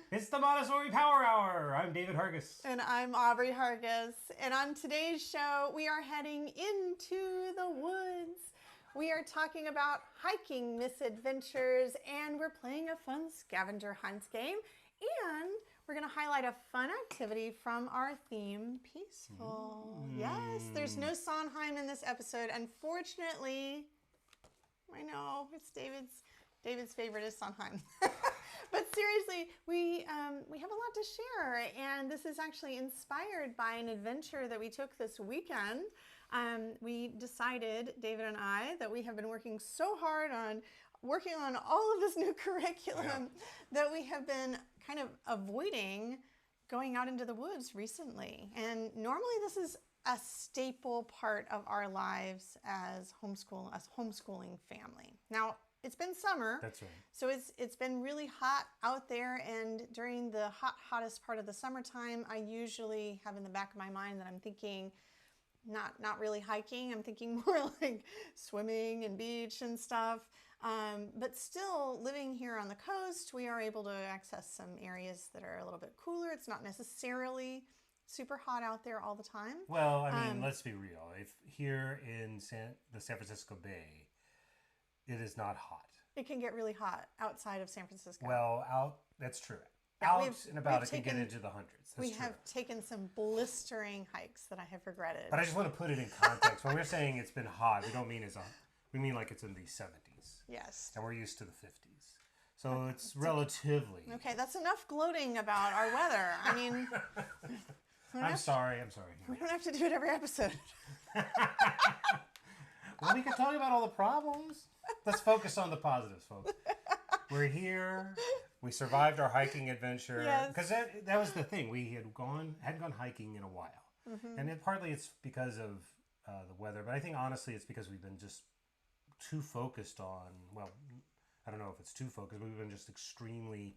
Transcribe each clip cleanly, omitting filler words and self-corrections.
It's the Montessori Power Hour. I'm David Hargis. And I'm Aubrey Hargis. And on today's show, we are heading into the woods. We are talking about hiking misadventures, and we're playing a fun scavenger hunt game. And we're going to highlight a fun activity from our theme, Peaceful. Yes, there's no Sondheim in this episode. Unfortunately, I know, it's David's favorite is Sondheim. But seriously, we have a lot to share, and this is actually inspired by an adventure that we took this weekend. We decided, David and I, that we have been working so hard on working on all of this new curriculum that we have been kind of avoiding going out into the woods recently. And normally this is a staple part of our lives as homeschooling family. Now, it's been summer. That's right. So it's been really hot out there, and during the hottest part of the summertime, I usually have in the back of my mind that I'm thinking not really hiking. I'm thinking more like swimming and beach and stuff. But still, living here on the coast, we are able to access some areas that are a little bit cooler. It's not necessarily super hot out there all the time. Well, I mean, let's be real. If here in the San Francisco Bay, it is not hot. It can get really hot outside of San Francisco. Well, that's true. Yeah, Out and about, it can get into the hundreds. That's we true. have taken some blistering hikes that I have regretted. But I just want to put it in context. When we're saying it's been hot, we don't mean we mean like it's in the 70s. Yes. And we're used to the 50s. So it's relatively. Okay, that's enough gloating about our weather. I mean, I'm sorry. we don't have to do it every episode. Well, we can talk about all the problems. Let's focus on the positives, folks. We're here. We survived our hiking adventure. Yes. Because that was the thing. We hadn't gone hiking in a while. Mm-hmm. And partly it's because of the weather. But I think, honestly, it's because we've been just too focused on, well, I don't know if it's too focused, but we've been just extremely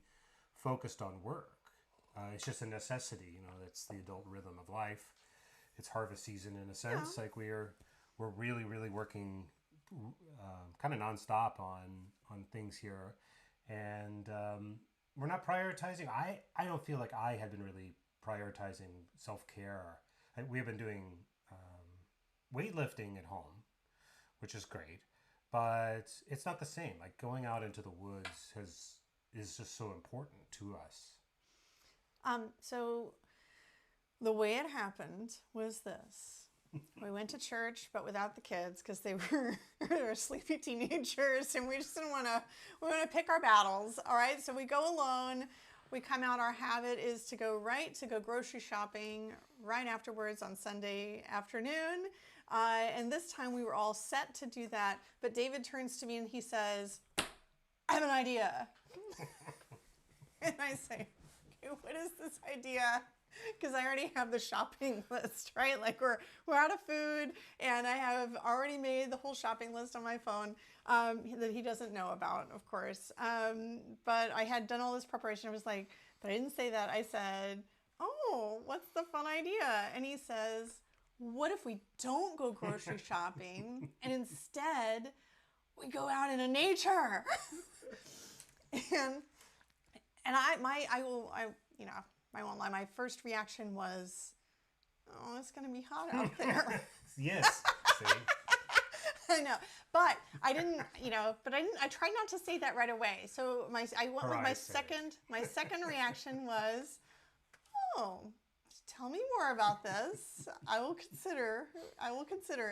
focused on work. It's just a necessity. That's the adult rhythm of life. It's harvest season in a sense. Yeah. Like we're really, really working kind of nonstop on things here, and we're not prioritizing. I don't feel like I had been really prioritizing self-care. We have been doing weightlifting at home, which is great, but it's not the same. Like going out into the woods is just so important to us. So the way it happened was this. We went to church, but without the kids because they were sleepy teenagers, and we just didn't want to pick our battles. All right, so we go alone. We come out. Our habit is to go grocery shopping right afterwards on Sunday afternoon. And this time we were all set to do that. But David turns to me and he says, "I have an idea." And I say, "Okay, what is this idea?" Because I already have the shopping list, right? Like we're out of food, and I have already made the whole shopping list on my phone that he doesn't know about, of course. But I had done all this preparation. I was like, but I didn't say that. I said, "Oh, what's the fun idea?" And he says, "What if we don't go grocery shopping and instead we go out into nature?" and I won't lie, my first reaction was, "Oh, it's going to be hot out there." Yes. See? I know. But I didn't, I tried not to say that right away. So I went with my second reaction was, "Oh, tell me more about this. I will consider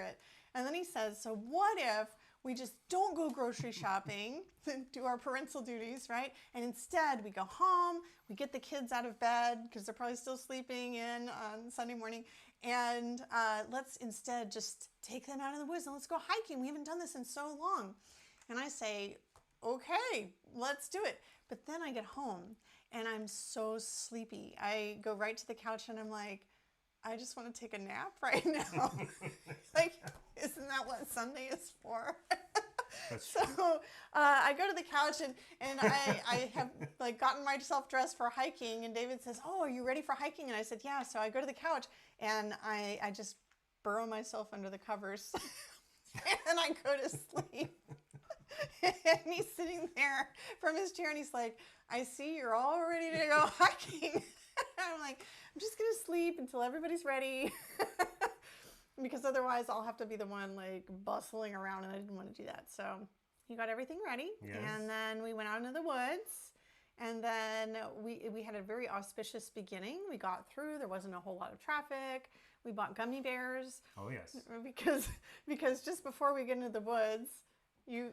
it." And then he says, "So what if we just don't go grocery shopping, do our parental duties, right? And instead we go home, we get the kids out of bed because they're probably still sleeping in on Sunday morning. And let's instead just take them out of the woods and let's go hiking. We haven't done this in so long." And I say, "Okay, let's do it." But then I get home and I'm so sleepy. I go right to the couch and I'm like, I just want to take a nap right now. Like, isn't that what Sunday is for? So I go to the couch and I have like gotten myself dressed for hiking, and David says, "Oh, are you ready for hiking?" And I said, "Yeah." So I go to the couch and I just burrow myself under the covers and I go to sleep. And he's sitting there from his chair and he's like, I see you're all ready to go hiking. I'm like, I'm just going to sleep until everybody's ready. Because otherwise I'll have to be the one like bustling around, and I didn't want to do that. So he got everything ready. Yes. And then we went out into the woods. And then we had a very auspicious beginning. We got through. There wasn't a whole lot of traffic. We bought gummy bears. Oh, yes. Because just before we get into the woods, you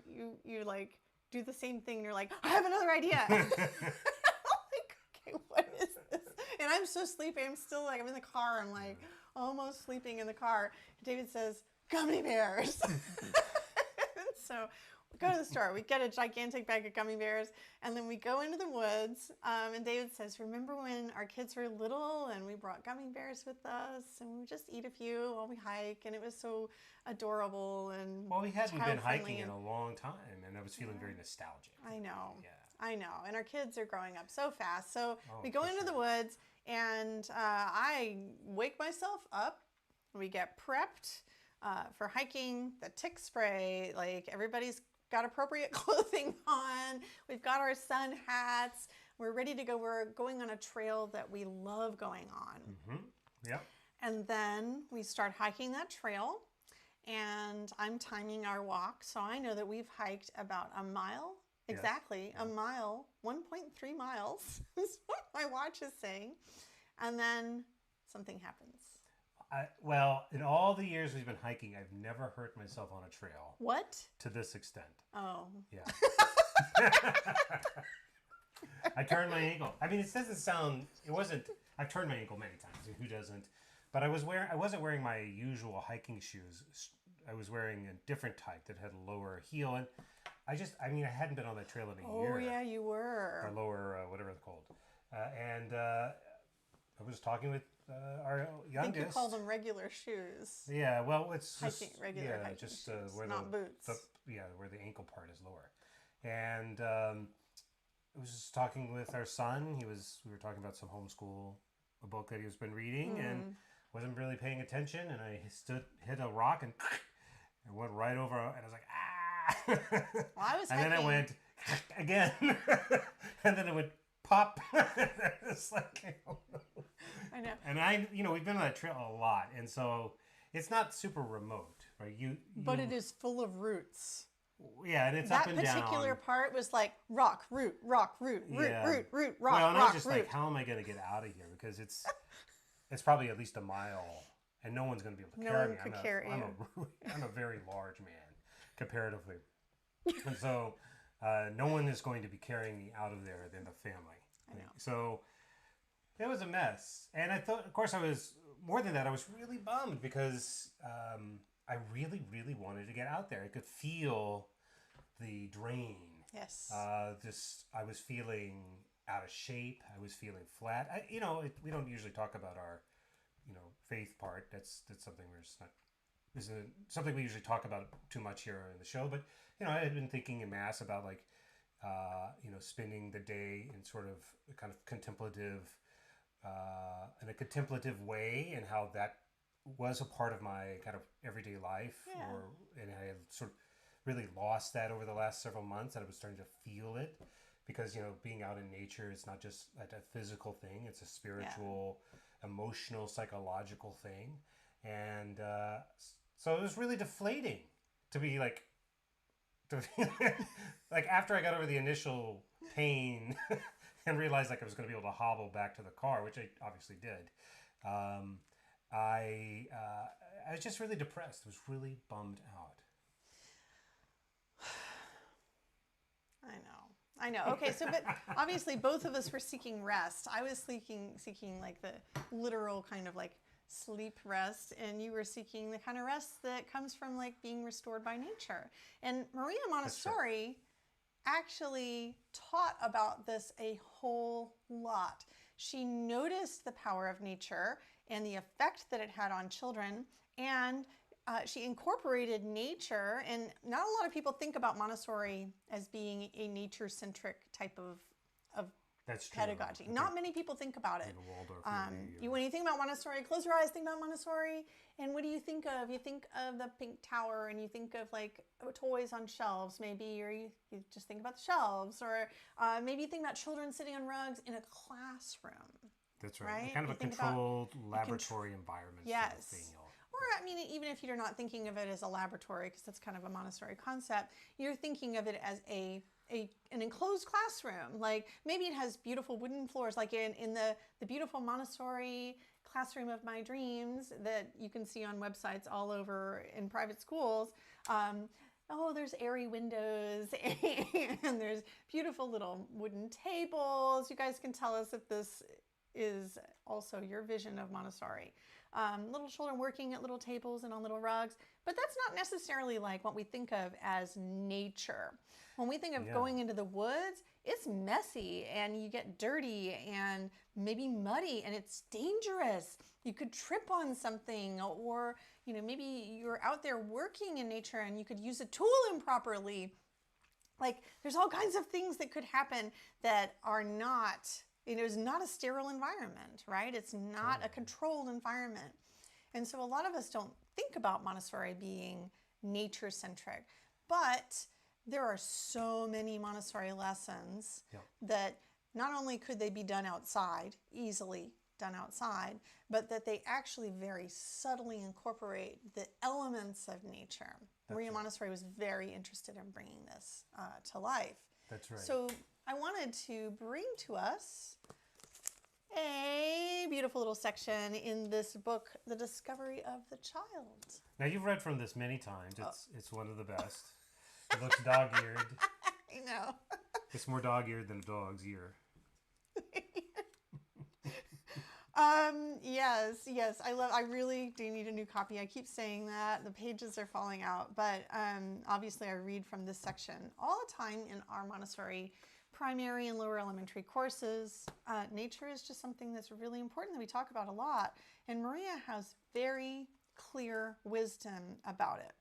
like do the same thing. And you're like, I have another idea. I'm like, okay, what is this? And I'm so sleepy. I'm still like, I'm in the car. I'm like almost sleeping in the car. David says, gummy bears. And so we go to the store. We get a gigantic bag of gummy bears, and then we go into the woods. And David says, remember when our kids were little and we brought gummy bears with us, and we would just eat a few while we hike, and it was so adorable and Well, we hadn't been hiking in and a long time, and I was feeling very nostalgic. I know. Yeah. I know. And our kids are growing up so fast. So Oh, we go for into the sure. woods, and I wake myself up. We get prepped for hiking, the tick spray, like everybody's got appropriate clothing on. We've got our sun hats. We're ready to go. We're going on a trail that we love going on. Mm-hmm. Yep. And then we start hiking that trail, and I'm timing our walk. So I know that we've hiked about a mile. Yes. Exactly, a mile, 1.3 miles is what my watch is saying. And then something happens. Well, in all the years we've been hiking, I've never hurt myself on a trail What? to this extent. Oh. Yeah. I turned my ankle. I mean, it doesn't sound. It wasn't. I've turned my ankle many times. Who doesn't? But I wasn't wearing my usual hiking shoes. I was wearing a different type that had a lower heel, and I hadn't been on that trail in a year. Oh yeah, you were. Or lower, whatever it's called. And I was talking with our youngest. I think you call them regular shoes. Yeah, well, it's just Regular hiking just shoes, where not boots. Where the ankle part is lower. And I was just talking with our son. We were talking about some homeschool, a book that he's been reading, and wasn't really paying attention. And I hit a rock, and it went right over. And I was like, ah! Well, I was and hiking. then it went again, and then it would pop. It's like, I don't know. I know. And we've been on that trail a lot, and so it's not super remote, right? But it is full of roots. Yeah, and it's That up and down. That particular part was like rock, root, rock, root, root, Yeah. root, root, Well, rock, and I was rock, just root. like, how am I going to get out of here? Because it's probably at least a mile, and no one's going to be able to No carry one me. could carry I'm a very large man, comparatively. And so no one is going to be carrying me out of there than the family. I know. So it was a mess. And I thought, of course, more than that, I was really bummed because I really, really wanted to get out there. I could feel the drain. Yes. I was feeling out of shape. I was feeling flat. We don't usually talk about our, faith part. That's something isn't something we usually talk about too much here in the show. But I had been thinking en masse about like, spending the day in sort of a kind of contemplative, in a contemplative way, and how that was a part of my kind of everyday life. Yeah. And I had sort of really lost that over the last several months, and I was starting to feel it because being out in nature is not just a physical thing; it's a spiritual, emotional, psychological thing, and so it was really deflating to be like, like after I got over the initial pain and realized like I was going to be able to hobble back to the car, which I obviously did. I was just really depressed. I was really bummed out. I know. Okay, so but obviously both of us were seeking rest. I was seeking like the literal kind of like sleep rest, and you were seeking the kind of rest that comes from like being restored by nature. And Maria Montessori actually taught about this a whole lot. She noticed the power of nature and the effect that it had on children, and she incorporated nature, and not a lot of people think about Montessori as being a nature-centric type of That's true. pedagogy. Not many people think about it. Like a Waldorf maybe, When you think about Montessori, close your eyes, think about Montessori, and what do you think of? You think of the pink tower, and you think of like toys on shelves, maybe, or you just think about the shelves, or maybe you think about children sitting on rugs in a classroom. That's right. Right? Kind of You a think controlled laboratory environment. Yes. Sort of thing. Or, I mean, even if you're not thinking of it as a laboratory, because that's kind of a Montessori concept, you're thinking of it as an enclosed classroom. Like maybe it has beautiful wooden floors, like in the beautiful Montessori classroom of my dreams that you can see on websites all over in private schools. There's airy windows and there's beautiful little wooden tables. You guys can tell us if this is also your vision of Montessori. Little children working at little tables and on little rugs, but that's not necessarily like what we think of as nature. When we think of going into the woods, it's messy and you get dirty and maybe muddy and it's dangerous. You could trip on something, or maybe you're out there working in nature and you could use a tool improperly. Like there's all kinds of things that could happen that are not, it's not a sterile environment, right? It's not a controlled environment. And so a lot of us don't think about Montessori being nature-centric, but there are so many Montessori lessons that not only could they be done outside, easily done outside, but that they actually very subtly incorporate the elements of nature. Maria Montessori was very interested in bringing this to life. That's right. So I wanted to bring to us a beautiful little section in this book, The Discovery of the Child. Now, you've read from this many times. It's one of the best. It looks dog-eared. I know. It's more dog-eared than a dog's ear. Yes. I really do need a new copy. I keep saying that. The pages are falling out. But obviously I read from this section all the time in our Montessori primary and lower elementary courses. Nature is just something that's really important that we talk about a lot. And Maria has very clear wisdom about it.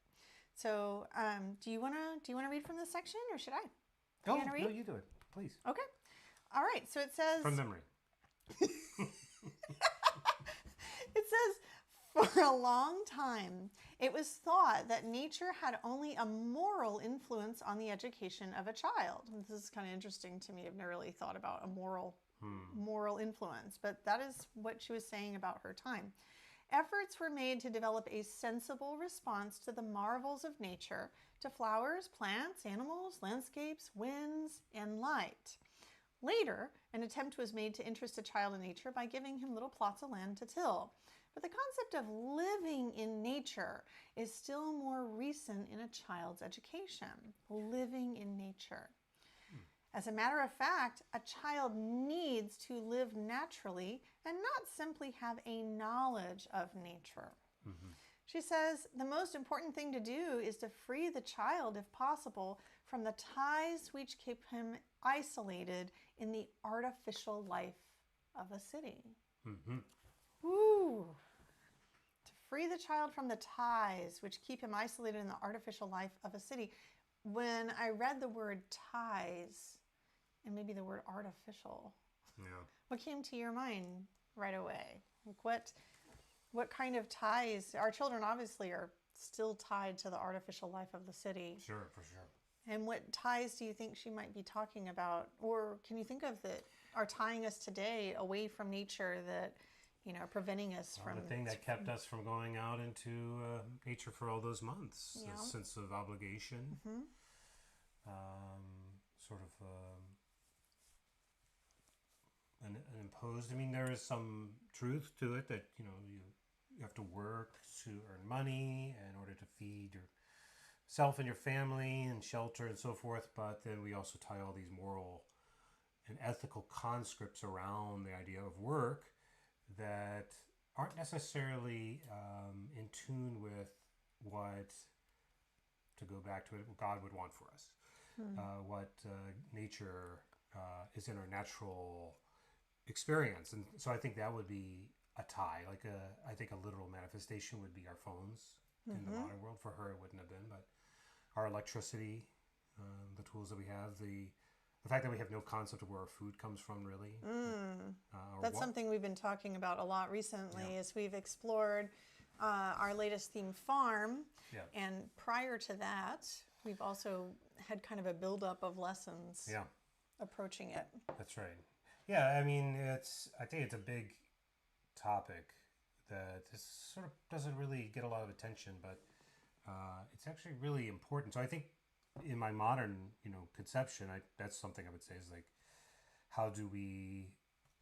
So do you wanna read from this section, or should I? No, you do it, please. Okay. All right. So it says from memory. It says, for a long time, it was thought that nature had only a moral influence on the education of a child. This is kind of interesting to me. I've never really thought about a moral influence, but that is what she was saying about her time. Efforts were made to develop a sensible response to the marvels of nature, to flowers, plants, animals, landscapes, winds, and light. Later, an attempt was made to interest a child in nature by giving him little plots of land to till. But the concept of living in nature is still more recent in a child's education. Living in nature. As a matter of fact, a child needs to live naturally and not simply have a knowledge of nature. She says the most important thing to do is to free the child, if possible, from the ties which keep him isolated in the artificial life of a city. Woo! To free the child from the ties which keep him isolated in the artificial life of a city. When I read the word ties and maybe the word artificial, what came to your mind right away? Like what kind of ties? Our children obviously are still tied to the artificial life of the city. Sure, for sure. And what ties do you think she might be talking about? Or can you think of that are tying us today away from nature, that, are preventing us from... The thing that kept us from going out into nature for all those months. Yeah. A sense of obligation. Sort of an imposed... I mean, there is some truth to it that, you have to work to earn money in order to feed yourself and your family and shelter and so forth, but then we also tie all these moral and ethical conscripts around the idea of work that aren't necessarily in tune with what, to go back to it, what God would want for us. What nature is in our natural experience. And so I think that would be a tie. Like I think a literal manifestation would be our phones in the modern world. For her, it wouldn't have been, but our electricity, the tools that we have, the the fact that we have no concept of where our food comes from, really. That's something we've been talking about a lot recently. As we've explored our latest theme farm, and prior to that, we've also had kind of a buildup of lessons approaching it. That's right. Yeah, I mean, I think it's a big topic that this sort of doesn't really get a lot of attention, but it's actually really important. So I think in my modern, conception, that's something I would say is like, how do we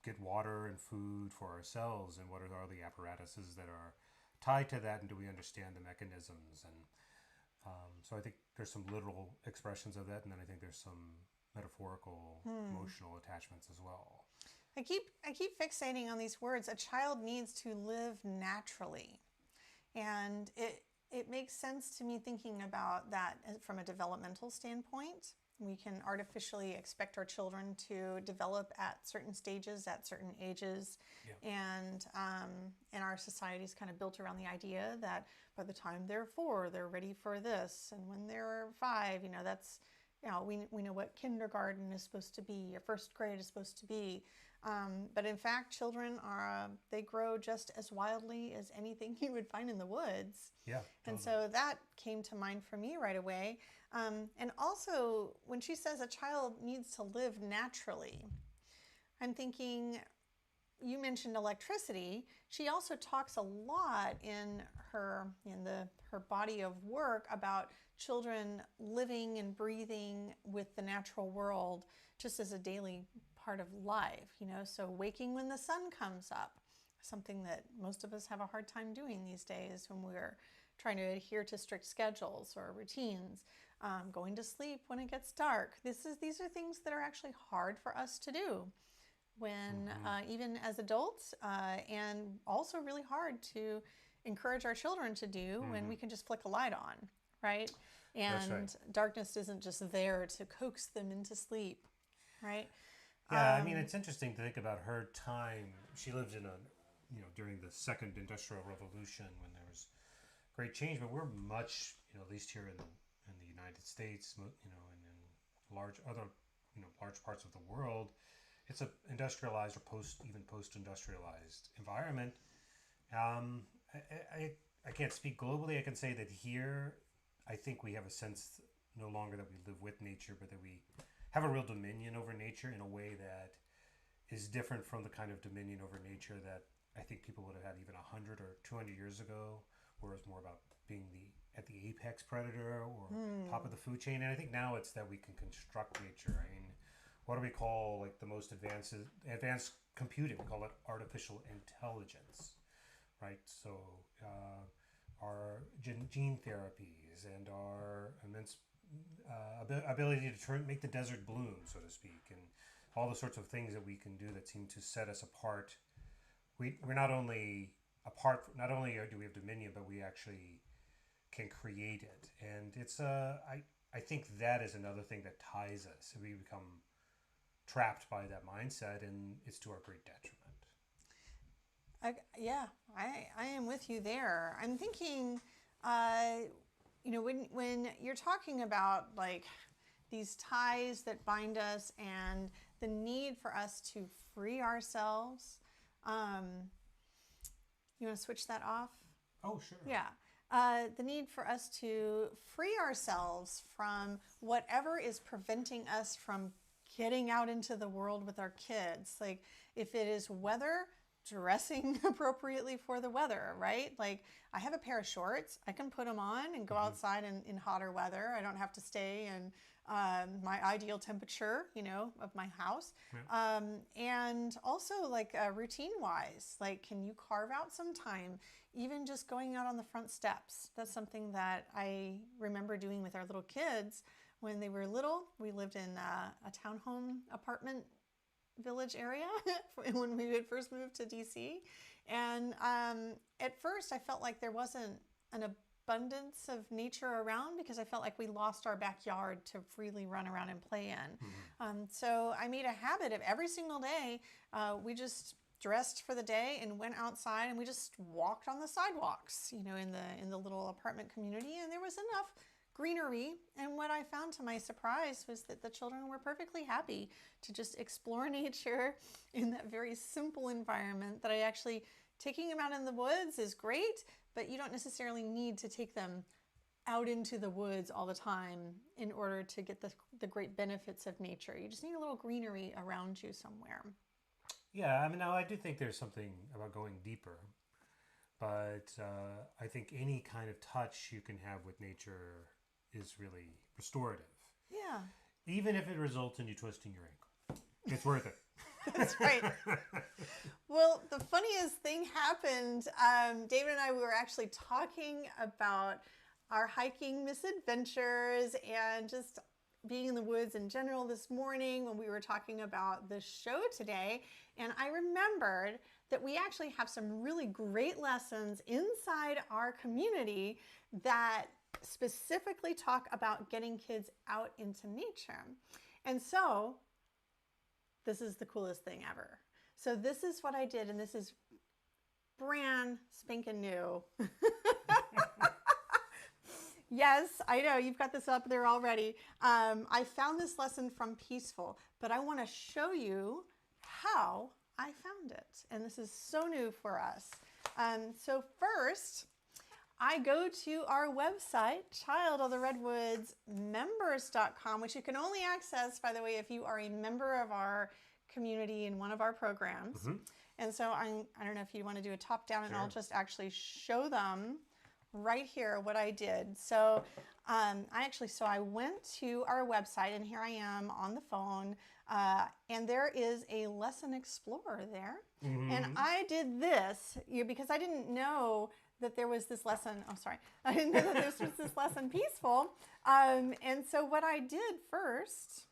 get water and food for ourselves, and what are all the apparatuses that are tied to that, and do we understand the mechanisms? And so I think there's some literal expressions of that, and then I think there's some metaphorical, emotional attachments as well. I keep fixating on these words. A child needs to live naturally, and it makes sense to me thinking about that from a developmental standpoint. We can artificially expect our children to develop at certain stages, at certain ages, and our society is kind of built around the idea that by the time they're 4, they're ready for this, and when they're 5, that's we know what kindergarten is supposed to be, or first grade is supposed to be. But in fact, children they grow just as wildly as anything you would find in the woods. Yeah. Totally. And so that came to mind for me right away. And also, when she says a child needs to live naturally, I'm thinking, you mentioned electricity. She also talks a lot in her body of work about children living and breathing with the natural world just as a daily part of life, so waking when the sun comes up, something that most of us have a hard time doing these days when we're trying to adhere to strict schedules or routines, going to sleep when it gets dark. These are things that are actually hard for us to do when even as adults, and also really hard to encourage our children to do when we can just flick a light on, right? And darkness isn't just there to coax them into sleep, right? Yeah, I mean, it's interesting to think about her time. She lived in during the Second Industrial Revolution when there was great change, but we're much, at least here in the United States, and in large parts of the world, it's a industrialized or post-industrialized environment. I can't speak globally. I can say that here, I think we have a sense no longer that we live with nature, but that we have a real dominion over nature in a way that is different from the kind of dominion over nature that I think people would have had even 100 or 200 years ago, where it's more about being at the apex predator or top of the food chain. And I think now it's that we can construct nature. I mean, what do we call like the most advanced computing? We call it artificial intelligence, right? So our gene therapies and our immense ability to make the desert bloom, so to speak, and all the sorts of things that we can do that seem to set us apart. We're not only do we have dominion, but we actually can create it. And it's I think that is another thing that ties us. We become trapped by that mindset, and it's to our great detriment. I am with you there. I'm thinking, when you're talking about like these ties that bind us and the need for us to free ourselves, you want to switch that off? Oh, sure. Yeah. The need for us to free ourselves from whatever is preventing us from getting out into the world with our kids. Like if it is weather, dressing appropriately for the weather, right? Like I have a pair of shorts, I can put them on and go outside in hotter weather. I don't have to stay in my ideal temperature, of my house. Yeah. And also like routine wise, like can you carve out some time, even just going out on the front steps? That's something that I remember doing with our little kids when they were little. We lived in a townhome apartment village area when we had first moved to DC. And at first I felt like there wasn't an abundance of nature around because I felt like we lost our backyard to freely run around and play in. So I made a habit of every single day, we just dressed for the day and went outside and we just walked on the sidewalks, in the little apartment community. And there was enough greenery. And what I found to my surprise was that the children were perfectly happy to just explore nature in that very simple environment. That I actually, taking them out in the woods is great, but you don't necessarily need to take them out into the woods all the time in order to get the great benefits of nature. You just need a little greenery around you somewhere. Yeah, I mean, now I do think there's something about going deeper, but I think any kind of touch you can have with nature is really restorative. Yeah. Even if it results in you twisting your ankle. It's worth it. That's right. Well, the funniest thing happened. David and I, we were actually talking about our hiking misadventures and just being in the woods in general this morning when we were talking about the show today. And I remembered that we actually have some really great lessons inside our community that specifically talk about getting kids out into nature. And so this is the coolest thing ever. So this is what I did, and this is brand spanking new. Yes, I know, you've got this up there already. I found this lesson from Peaceful, but I want to show you how I found it. And this is so new for us. So first, I go to our website, childoftheredwoodsmembers.com, which you can only access, by the way, if you are a member of our community in one of our programs. Mm-hmm. And so I don't know if you want to do a top down, and I'll just actually show them right here what I did. So I went to our website, and here I am on the phone, and there is a lesson explorer there. Mm-hmm. And I did this because I didn't know that there was this lesson. Oh, sorry. I didn't know that this was this lesson Peaceful. And so what I did first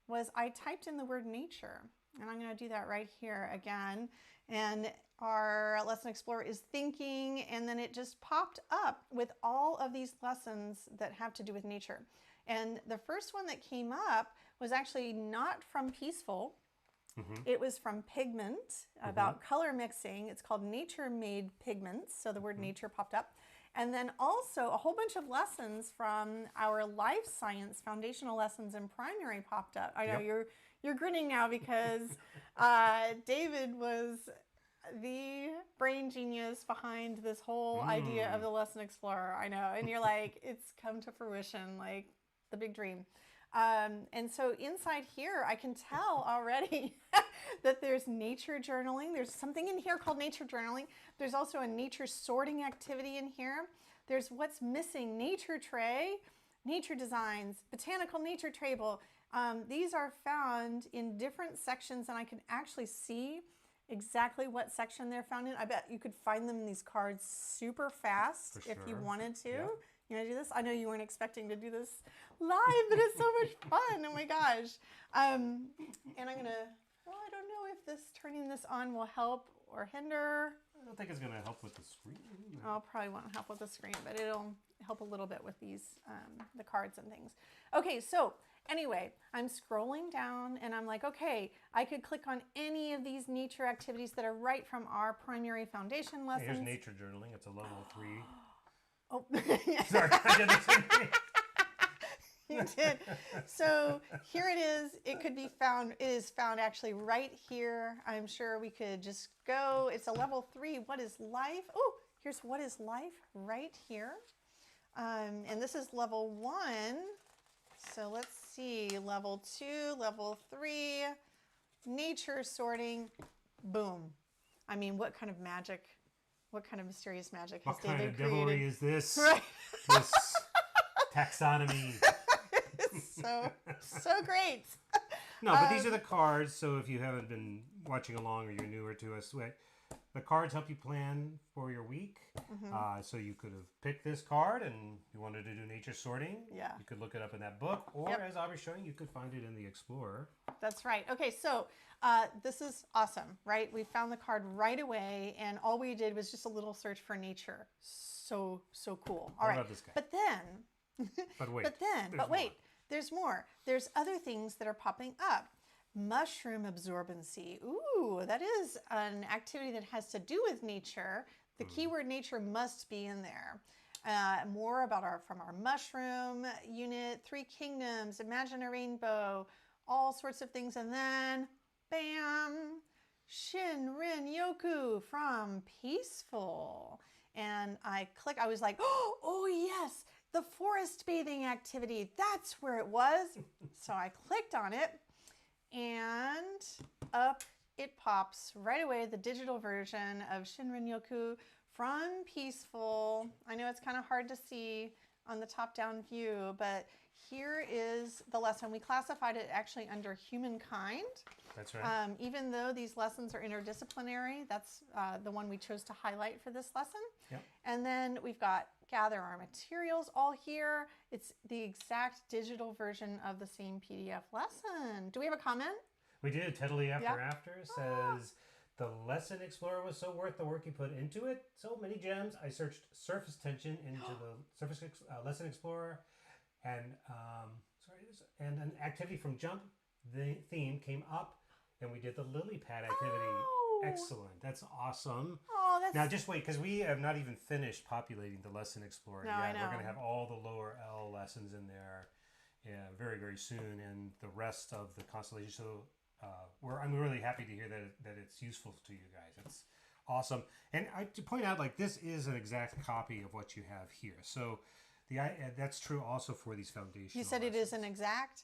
was I typed in the word nature. And I'm going to do that right here again. And our lesson explorer is thinking, and then it just popped up with all of these lessons that have to do with nature. And the first one that came up was actually not from Peaceful. Mm-hmm. It was from Pigment, about color mixing. It's called Nature Made Pigments. So the word nature popped up. And then also a whole bunch of lessons from our life science foundational lessons in primary popped up. I know you're grinning now because David was the brain genius behind this whole idea of the lesson explorer. I know. And you're like, it's come to fruition, like the big dream. And so inside here, I can tell already that there's nature journaling. There's something in here called nature journaling. There's also a nature sorting activity in here. There's what's missing, nature tray, nature designs, botanical nature table. These are found in different sections, and I can actually see exactly what section they're found in. I bet you could find them in these cards super fast if you wanted to. Yeah. You want to do this? I know you weren't expecting to do this live, but it's so much fun. Oh my gosh. And I'm going to, I don't know if turning this on will help or hinder. I don't think it's going to help with the screen. I'll probably won't help with the screen, but it'll help a little bit with these, the cards and things. Okay, so anyway, I'm scrolling down and I'm like, okay, I could click on any of these nature activities that are right from our primary foundation lessons. Here's nature journaling. It's a level 3. Oh, sorry, I did the same thing. You did. So here it is. It could be found. It is found actually right here. I'm sure we could just go. It's a level 3. What is life? Oh, here's what is life right here. And this is level 1. So let's see. Level 2, level 3, nature sorting. Boom. I mean, what kind of magic? What kind of mysterious magic has David created? What kind of devilry is this? Right. This taxonomy. so great. No, but these are the cards. So if you haven't been watching along or you're newer to us, the cards help you plan for your week. Mm-hmm. So you could have picked this card and you wanted to do nature sorting. Yeah. You could look it up in that book, or as Aubrey's showing, you could find it in the Explorer. That's right. Okay, so this is awesome, right? We found the card right away, and all we did was just a little search for nature. So cool. All right. What about this guy? But wait. There's more. There's other things that are popping up. Mushroom absorbency. Ooh, that is an activity that has to do with nature. The keyword nature must be in there. more about from our mushroom unit, 3 kingdoms, imagine a rainbow, all sorts of things. And then, bam, Shinrin-yoku from peaceful. And I was like, oh yes, the forest bathing activity. That's where it was. So I clicked on it and up it pops right away, the digital version of Shinrin-yoku from peaceful. I know it's kind of hard to see on the top-down view, but here is the lesson. We classified it actually under humankind. That's right. Even though these lessons are interdisciplinary, that's the one we chose to highlight for this lesson. Yep. And then we've got gather our materials all here. It's the exact digital version of the same PDF lesson. Do we have a comment? We did. Totally After Yep. After says, the Lesson Explorer was so worth the work you put into it. So many gems. I searched surface tension into the Lesson Explorer, and an activity from Jump. The theme came up, and we did the lily pad activity. Oh. Excellent. That's awesome. Oh, that's... Now just wait, because we have not even finished populating the Lesson Explorer No, yet. I know. We're going to have all the lower L lessons in there, very, very soon, and the rest of the constellation. So I'm really happy to hear that it's useful to you guys. It's awesome. And to point out, like, this is an exact copy of what you have here. So that's true also for these foundations. You said it is an exact?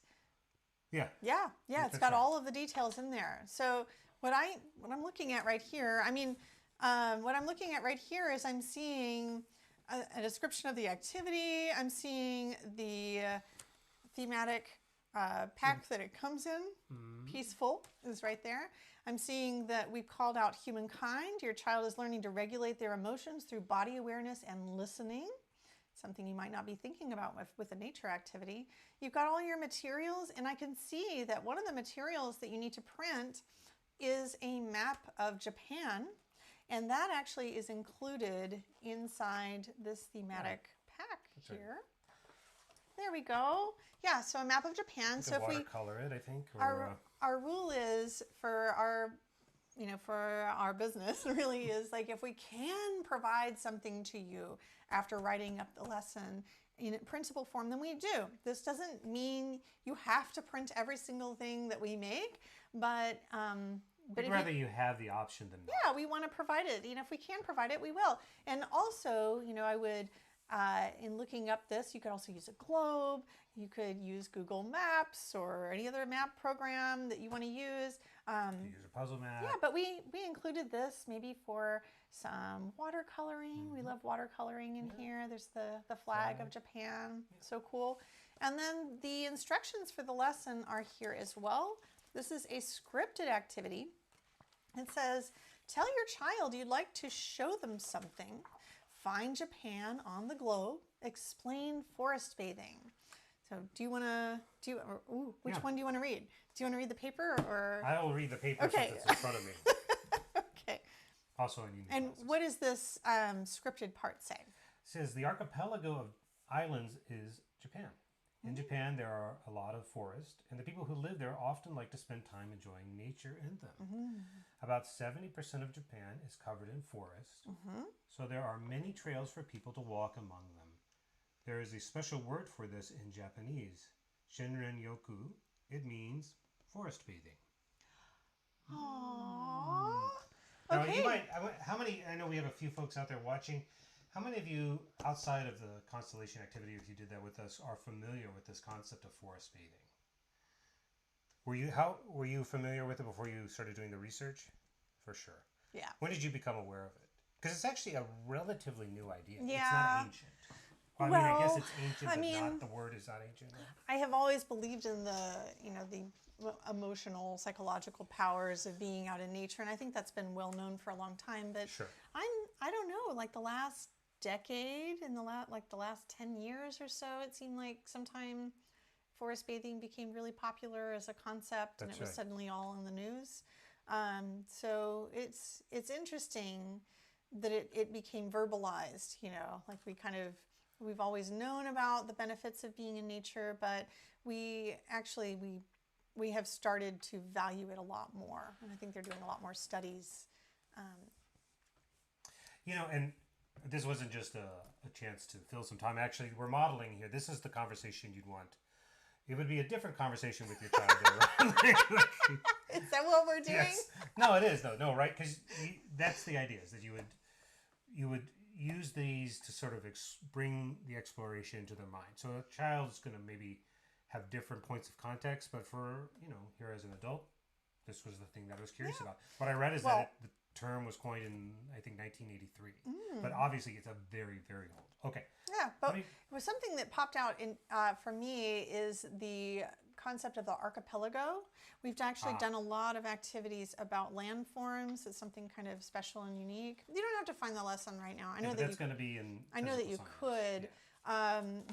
Yeah. Yeah, it's got all of the details in there. So what I'm looking at right here, what I'm looking at right here is I'm seeing a description of the activity. I'm seeing the thematic pack that it comes in. Peaceful is right there. I'm seeing that we've called out humankind. Your child is learning to regulate their emotions through body awareness and listening. Something you might not be thinking about with a nature activity. You've got all your materials, and I can see that one of the materials that you need to print is a map of Japan, and that actually is included inside this thematic pack here. Right. There we go. Yeah, so a map of Japan. So if we watercolor it, I think. Our rule is for our business really is like, if we can provide something to you after writing up the lesson in principle form, then we do. This doesn't mean you have to print every single thing that we make, but We'd rather you have the option than not. Yeah, we want to provide it. If we can provide it, we will. And also, I would, in looking up this, you could also use a globe. You could use Google Maps or any other map program that you want to use. Use a puzzle map. Yeah, but we included this maybe for some watercoloring. We love watercoloring in here. There's the flag of Japan. So cool. And then the instructions for the lesson are here as well. This is a scripted activity. It says, tell your child you'd like to show them something. Find Japan on the globe. Explain forest bathing. So which one do you want to read? Do you want to read the paper or? I will read the paper Okay. since it's in front of me. Okay. Also in unique And classes. what does this scripted part say? It says the archipelago of islands is Japan. In Japan, there are a lot of forests, and the people who live there often like to spend time enjoying nature in them. About 70% of Japan is covered in forest, so there are many trails for people to walk among them. There is a special word for this in Japanese, Shinrin-yoku. It means forest bathing. Aww. Now, Okay. how many, I know we have a few folks out there watching, how many of you, outside of the constellation activity, if you did that with us, are familiar with this concept of forest bathing? Were you familiar with it before you started doing the research? For sure. Yeah. When did you become aware of it? Because it's actually a relatively new idea. Yeah. It's not ancient. Well, I guess it's ancient, but the word is not ancient. I have always believed in the emotional, psychological powers of being out in nature, and I think that's been well known for a long time. But sure. I don't know, like the last decade, in the last 10 years or so, it seemed like sometime forest bathing became really popular as a concept, and it was suddenly all in the news. So it's interesting that it became verbalized. Like we've always known about the benefits of being in nature, but we have started to value it a lot more, and I think they're doing a lot more studies. And this wasn't just a chance to fill some time. Actually, we're modeling here. This is the conversation you'd want. It would be a different conversation with your child. Though, right? Is that what we're doing? Yes. No, it is. No, right? Because that's the idea, is that you would use these to sort of bring the exploration into their mind. So a child's going to maybe have different points of context, but for, here as an adult, this was the thing that I was curious about. What I read is that the term was coined in, I think, 1983. But obviously it's a very, very old. Okay. Yeah, but it was something that popped out in for me is the concept of the archipelago. We've actually done a lot of activities about landforms. It's something kind of special and unique. You don't have to find the lesson right now. I know that that's going to be in. I know that you science. could,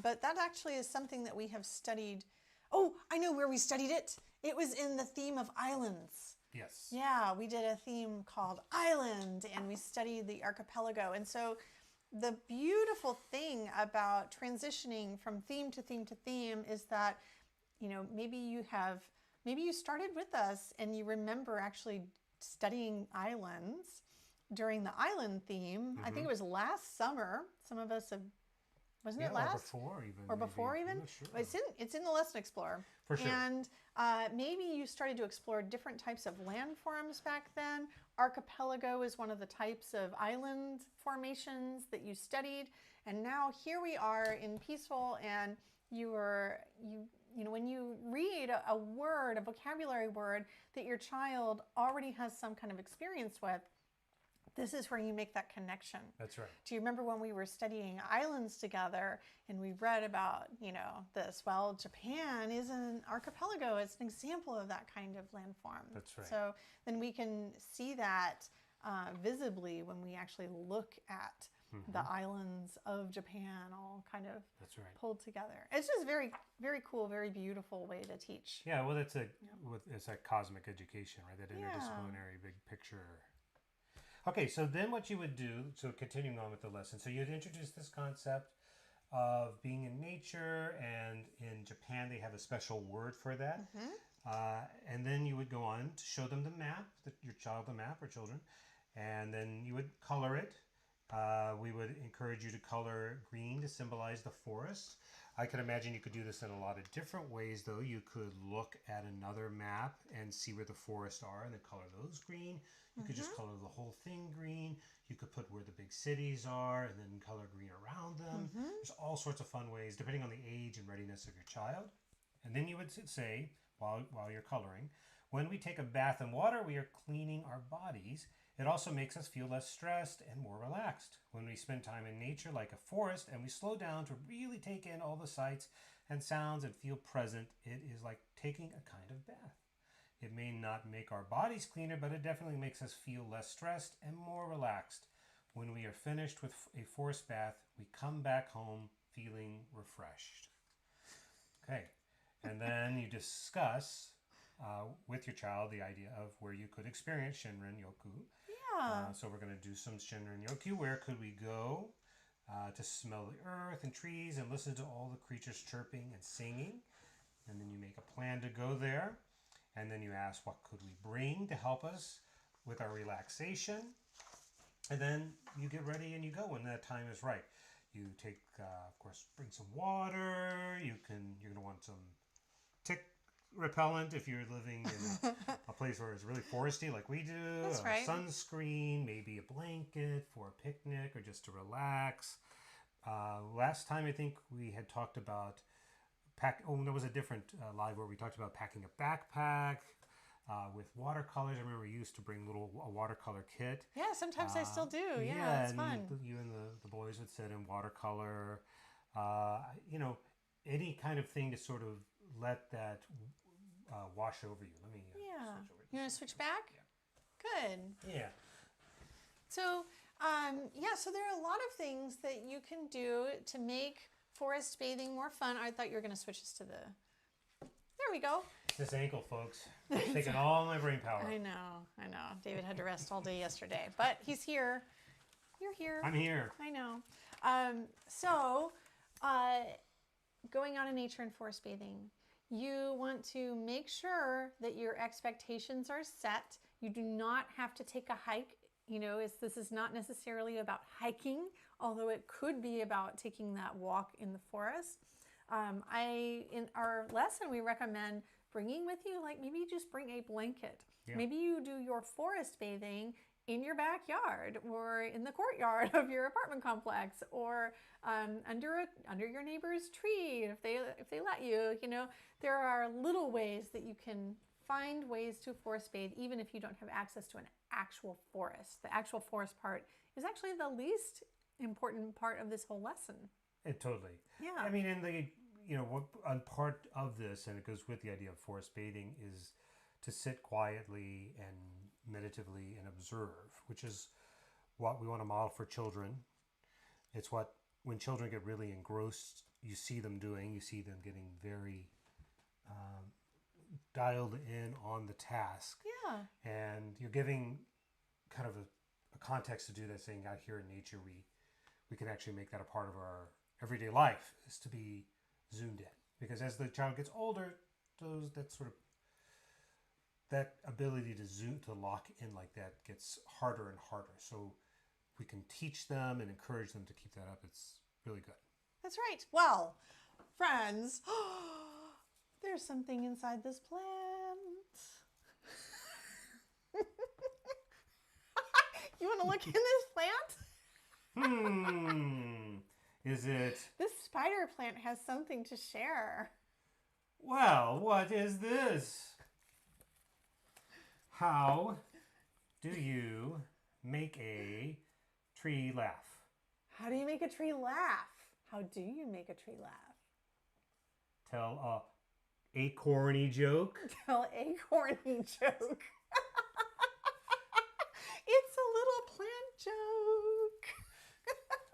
but that actually is something that we have studied. Oh, I know where we studied it. It was in the theme of islands. Yes. Yeah, we did a theme called Island, and we studied the archipelago. And so the beautiful thing about transitioning from theme to theme to theme is that, maybe you started with us and you remember actually studying islands during the island theme. I think it was last summer. Some of us have, wasn't it last? Or before even. I'm not sure. It's in the Lesson Explorer. For sure. And maybe you started to explore different types of landforms back then. Archipelago is one of the types of island formations that you studied. And now here we are in Peaceful, and when you read a word, a vocabulary word that your child already has some kind of experience with, this is where you make that connection. That's right. Do you remember when we were studying islands together and we read about, this? Well, Japan is an archipelago. It's an example of that kind of landform. That's right. So then we can see that visibly when we actually look at the islands of Japan all kind of pulled together. It's just very, very cool, very beautiful way to teach. Yeah, well, it's like cosmic education, right? That interdisciplinary big picture. Okay, so then what you would do, so continuing on with the lesson, so you'd introduce this concept of being in nature, and in Japan they have a special word for that. And then you would go on to show them the map, your child the map or children, and then you would color it. We would encourage you to color green to symbolize the forest. I can imagine you could do this in a lot of different ways, though. You could look at another map and see where the forests are and then color those green. You could just color the whole thing green. You could put where the big cities are and then color green around them. There's all sorts of fun ways, depending on the age and readiness of your child. And then you would say, while you're coloring, when we take a bath in water, we are cleaning our bodies. It also makes us feel less stressed and more relaxed. When we spend time in nature like a forest and we slow down to really take in all the sights and sounds and feel present, it is like taking a kind of bath. It may not make our bodies cleaner, but it definitely makes us feel less stressed and more relaxed. When we are finished with a forest bath, we come back home feeling refreshed. Okay, and then you discuss with your child the idea of where you could experience Shinrin-yoku. So we're going to do some Shinrin-yoku. Where could we go to smell the earth and trees and listen to all the creatures chirping and singing? And then you make a plan to go there. And then you ask, what could we bring to help us with our relaxation? And then you get ready and you go when that time is right. You take, of course, bring some water. You're going to want some tick repellent if you're living in a place where it's really foresty like we do. That's right. Sunscreen, maybe a blanket for a picnic or just to relax. Last time I think we had talked about there was a different live where we talked about packing a backpack with watercolors. I remember we used to bring a watercolor kit. Yeah, sometimes I still do. Yeah, it's fun. You and the boys would sit in watercolor. Any kind of thing to sort of let that wash over you. Let me switch over. You want to switch back? Yeah. Good. Yeah. So, so there are a lot of things that you can do to make forest bathing more fun. I thought you were going to switch us to there we go. This ankle, folks. It's taking all my brain power. I know. David had to rest all day yesterday, but he's here. You're here. I'm here. I know. Going out in nature and forest bathing, you want to make sure that your expectations are set. You do not have to take a hike this is not necessarily about hiking, although it could be about taking that walk in the forest. In our lesson, we recommend bringing with you, like maybe just bring a blanket. Yeah. Maybe you do your forest bathing in your backyard or in the courtyard of your apartment complex, or under your neighbor's tree if they let you. There are little ways that you can find ways to forest bathe even if you don't have access to an actual forest. The actual forest part is actually the least important part of this whole lesson. Totally. Yeah. I mean, and a part of this, and it goes with the idea of forest bathing, is to sit quietly and meditatively and observe, which is what we want to model for children. It's what, when children get really engrossed, you see them doing. You see them getting very dialed in on the task. Yeah. And you're giving kind of a context to do that, saying out here in nature, we can actually make that a part of our everyday life, is to be zoomed in. Because as the child gets older, that ability to lock in like that gets harder and harder. So we can teach them and encourage them to keep that up. It's really good. That's right. Well, friends, there's something inside this plant. You want to look in this plant? Is it? This spider plant has something to share. Well, what is this? How do you make a tree laugh? How do you make a tree laugh? How do you make a tree laugh? Tell a corny joke. Tell a corny joke. It's a little plant joke.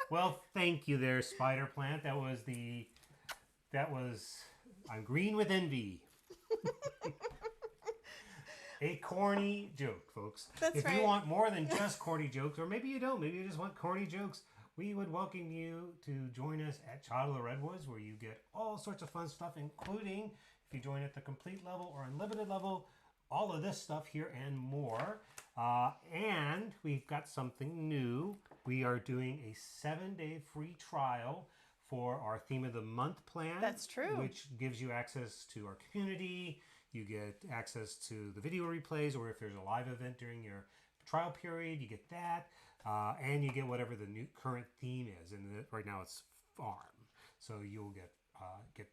Well, thank you there, spider plant. I'm green with envy. A corny joke, folks. That's right. If you want more than just corny jokes, or maybe you don't, maybe you just want corny jokes, we would welcome you to join us at Child of the Redwoods, where you get all sorts of fun stuff, including, if you join at the complete level or unlimited level, all of this stuff here and more. And we've got something new. We are doing a 7-day free trial for our Theme of the Month plan. That's true. Which gives you access to our community. You get access to the video replays, or if there's a live event during your trial period, you get that. And you get whatever the new current theme is. And right now it's farm. So you'll get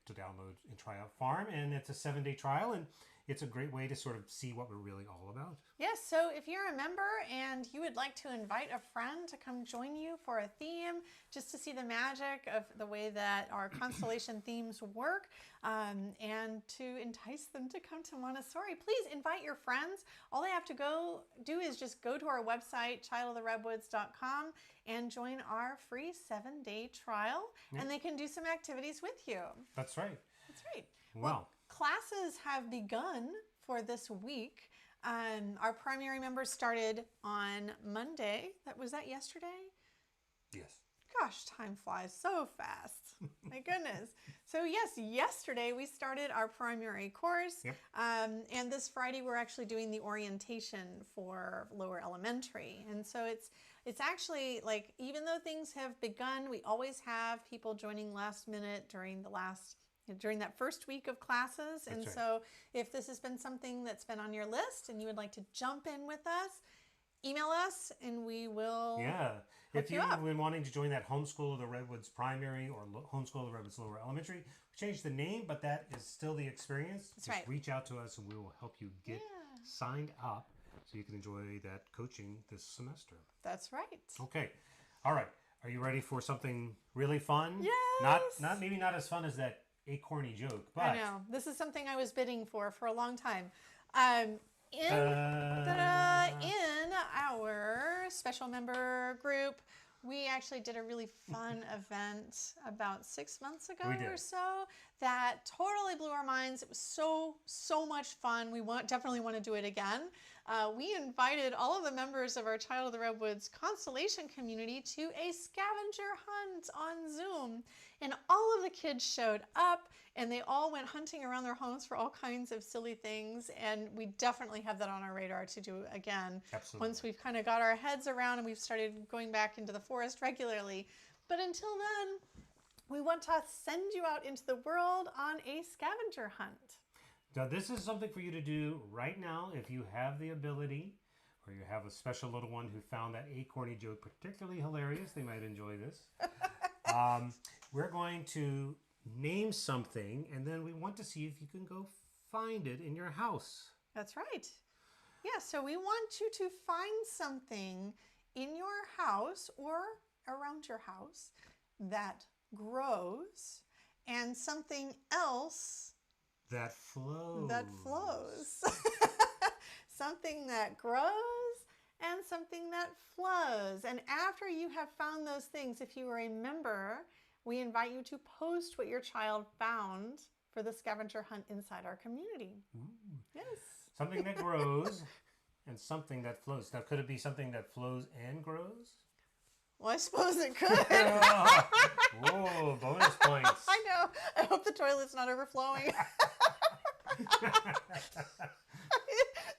to download and try out farm. And it's a 7-day trial. And it's a great way to sort of see what we're really all about. Yes, so if you're a member and you would like to invite a friend to come join you for a theme, just to see the magic of the way that our constellation themes work, and to entice them to come to Montessori, please invite your friends. All they have to do is just go to our website, childoftheredwoods.com, and join our free 7-day trial, and they can do some activities with you. That's right. That's right. Well, classes have begun for this week. Our primary members started on Monday. Was that yesterday? Yes. Gosh, time flies so fast. My goodness. So yes, yesterday we started our primary course. Yep. And this Friday we're actually doing the orientation for lower elementary. And so it's actually like, even though things have begun, we always have people joining last minute during that first week of classes. And so if this has been something that's been on your list and you would like to jump in with us, email us and we will if you've been wanting to join that Homeschool of the Redwoods primary or Homeschool of the Redwoods lower elementary, we changed the name, but that is still the experience. That's Just right. reach out to us and we will help you get signed up so you can enjoy that coaching this semester. That's right. Okay. All right. Are you ready for something really fun? Yes. Maybe not as fun as that a-corny joke, but I know. This is something I was bidding for a long time. In our special member group, we actually did a really fun event about 6 months ago or so that totally blew our minds. It was so much fun. We definitely want to do it again. we invited all of the members of our Child of the Redwoods constellation community to a scavenger hunt on Zoom. And all of the kids showed up, and they all went hunting around their homes for all kinds of silly things. And we definitely have that on our radar to do again. Absolutely. Once we've kind of got our heads around and we've started going back into the forest regularly. But until then, we want to send you out into the world on a scavenger hunt. Now, this is something for you to do right now if you have the ability, or you have a special little one who found that a-corny joke particularly hilarious. They might enjoy this. We're going to name something, and then we want to see if you can go find it in your house. That's right. Yeah, so we want you to find something in your house or around your house that grows, and something else that flows. Something that grows and something that flows. And after you have found those things, if you are a member, we invite you to post what your child found for the scavenger hunt inside our community. Ooh. Yes. Something that grows and something that flows. Now, could it be something that flows and grows? Well, I suppose it could. Whoa, bonus points. I know. I hope the toilet's not overflowing.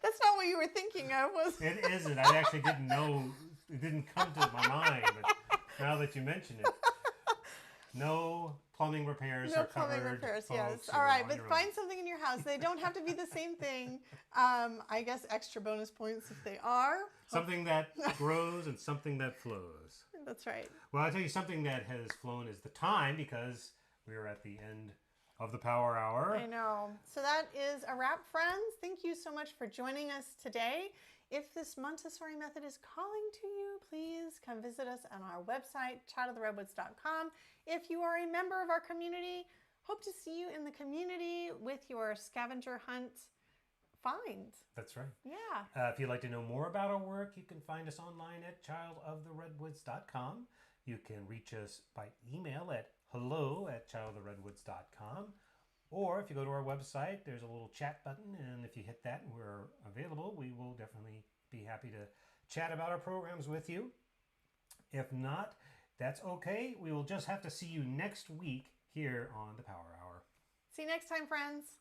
That's not what you were thinking of, was it? It isn't. I actually didn't know. It didn't come to my mind. But now that you mention it, no plumbing repairs are covered. No plumbing repairs, yes. Folks, All right, but your find own. something in your house. They don't have to be the same thing. I guess extra bonus points if they are. Something that grows and something that flows. That's right. Well, I'll tell you something that has flown is the time, because we are at the end of the Power Hour. I know. So that is a wrap, friends. Thank you so much for joining us today. If this Montessori method is calling to you, please come visit us on our website, childoftheredwoods.com. If you are a member of our community, hope to see you in the community with your scavenger hunt find. That's right. Yeah. If you'd like to know more about our work, you can find us online at childoftheredwoods.com. You can reach us by email at hello@childoftheredwoods.com. Or if you go to our website, there's a little chat button, and if you hit that and we're available, we will definitely be happy to chat about our programs with you. If not, that's okay. We will just have to see you next week here on the Power Hour. See you next time, friends.